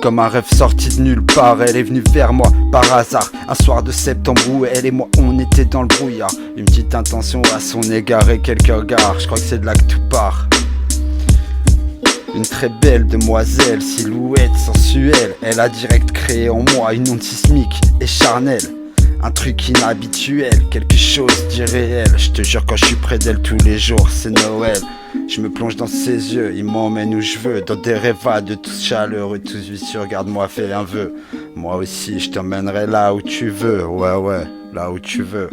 Comme un rêve sorti de nulle part, elle est venue vers moi par hasard. Un soir de septembre où elle et moi on était dans le brouillard. Une petite intention à son égard et quelques regards. Je crois que c'est de là que tout part. Une très belle demoiselle, silhouette sensuelle. Elle a direct créé en moi une onde sismique et charnelle. Un truc inhabituel, quelque chose d'irréel. Je te jure quand je suis près d'elle tous les jours, c'est Noël. Je me plonge dans ses yeux, il m'emmène où je veux. Dans des rêvades tous chaleureux, tous vicieux. Regarde-moi, fais un vœu. Moi aussi je t'emmènerai là où tu veux. Ouais, là où tu veux.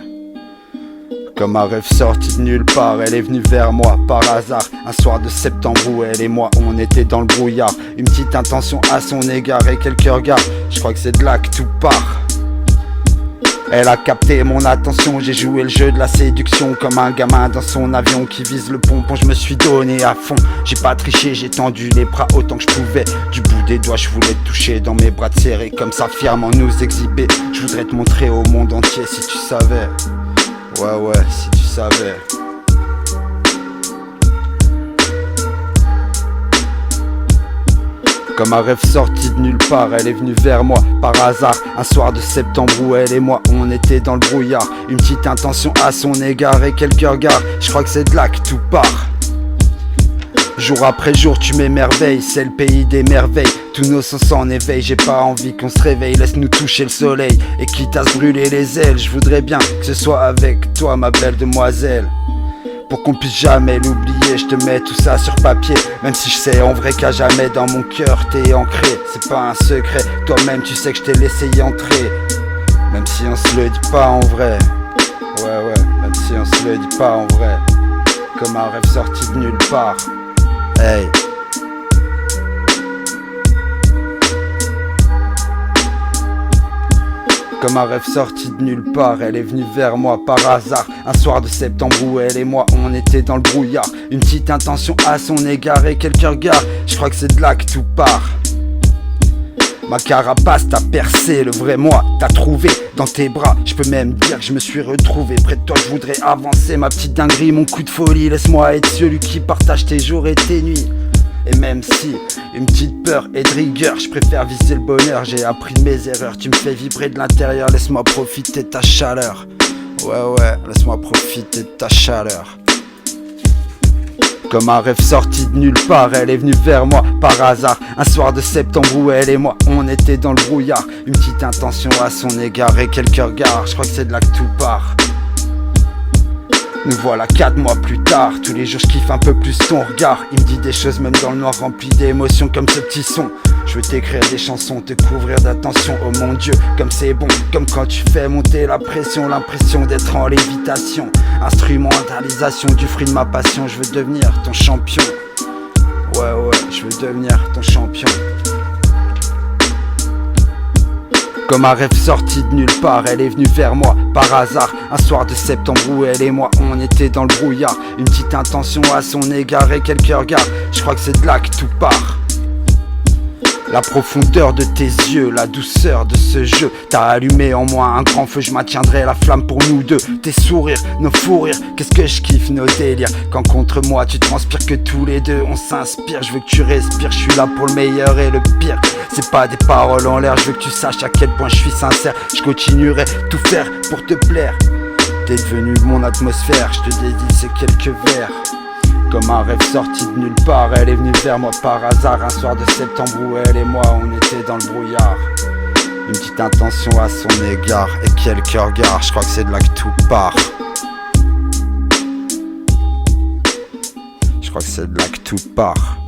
Comme un rêve sorti de nulle part, elle est venue vers moi par hasard. Un soir de septembre où elle et moi on était dans le brouillard. Une petite intention à son égard et quelques regards. Je crois que c'est de là que tout part. Elle a capté mon attention, j'ai joué le jeu de la séduction. Comme un gamin dans son avion qui vise le pompon, je me suis donné à fond. J'ai pas triché, j'ai tendu les bras autant que je pouvais. Du bout des doigts je voulais te toucher dans mes bras serrés, comme ça fièrement nous exhiber. Je voudrais te montrer au monde entier si tu savais. Ouais, si tu savais. Comme un rêve sorti de nulle part, elle est venue vers moi par hasard. Un soir de septembre où elle et moi on était dans le brouillard. Une petite intention à son égard et quelques regards. Je crois que c'est de là que tout part. Jour après jour tu m'émerveilles, c'est le pays des merveilles. Tous nos sens s'en éveillent, j'ai pas envie qu'on se réveille. Laisse-nous toucher le soleil, et quitte à se brûler les ailes. Je voudrais bien que ce soit avec toi ma belle demoiselle. Pour qu'on puisse jamais l'oublier, je te mets tout ça sur papier. Même si je sais en vrai qu'à jamais dans mon cœur t'es ancré. C'est pas un secret, toi-même tu sais que je t'ai laissé y entrer. Même si on se le dit pas en vrai. Ouais, même si on se le dit pas en vrai. Comme un rêve sorti de nulle part. Hey. Comme un rêve sorti de nulle part, elle est venue vers moi par hasard. Un soir de septembre où elle et moi on était dans le brouillard. Une petite intention à son égard et quelques regards. Je crois que c'est de là que tout part. Ma carapace t'a percé, le vrai moi t'as trouvé dans tes bras. Je peux même dire que je me suis retrouvé près de toi, je voudrais avancer. Ma petite dinguerie, mon coup de folie, laisse-moi être celui qui partage tes jours et tes nuits. Et même si une petite peur et de rigueur, je préfère viser le bonheur. J'ai appris de mes erreurs, tu me fais vibrer de l'intérieur. Laisse-moi profiter de ta chaleur. Ouais, laisse-moi profiter de ta chaleur. Comme un rêve sorti de nulle part, elle est venue vers moi par hasard. Un soir de septembre où elle et moi on était dans le brouillard. Une petite intention à son égard et quelques regards. Je crois que c'est de là que tout part. Nous voilà 4 mois plus tard. Tous les jours je kiffe un peu plus ton regard. Il me dit des choses même dans le noir, rempli d'émotions comme ce petit son. Je veux t'écrire des chansons, te couvrir d'attention. Oh mon Dieu, comme c'est bon. Comme quand tu fais monter la pression, l'impression d'être en lévitation. Instrumentalisation du fruit de ma passion. Je veux devenir ton champion. Ouais, je veux devenir ton champion. Comme un rêve sorti de nulle part, elle est venue vers moi par hasard. Un soir de septembre où elle et moi on était dans le brouillard. Une petite intention à son égard et quelques regards. Je crois que c'est de là que tout part. La profondeur de tes yeux, la douceur de ce jeu. T'as allumé en moi un grand feu, je maintiendrai la flamme pour nous deux. Tes sourires, nos fous rires, qu'est-ce que je kiffe nos délires. Quand contre moi tu transpires que tous les deux on s'inspire. Je veux que tu respires, je suis là pour le meilleur et le pire. C'est pas des paroles en l'air, je veux que tu saches à quel point je suis sincère. Je continuerai tout faire pour te plaire. T'es devenu mon atmosphère, je te dédie ces quelques vers. Comme un rêve sorti de nulle part, elle est venue vers moi par hasard. Un soir de septembre où elle et moi on était dans le brouillard. Une petite intention à son égard et quelques regards. Je crois que c'est de là que tout part. Je crois que c'est de là que tout part.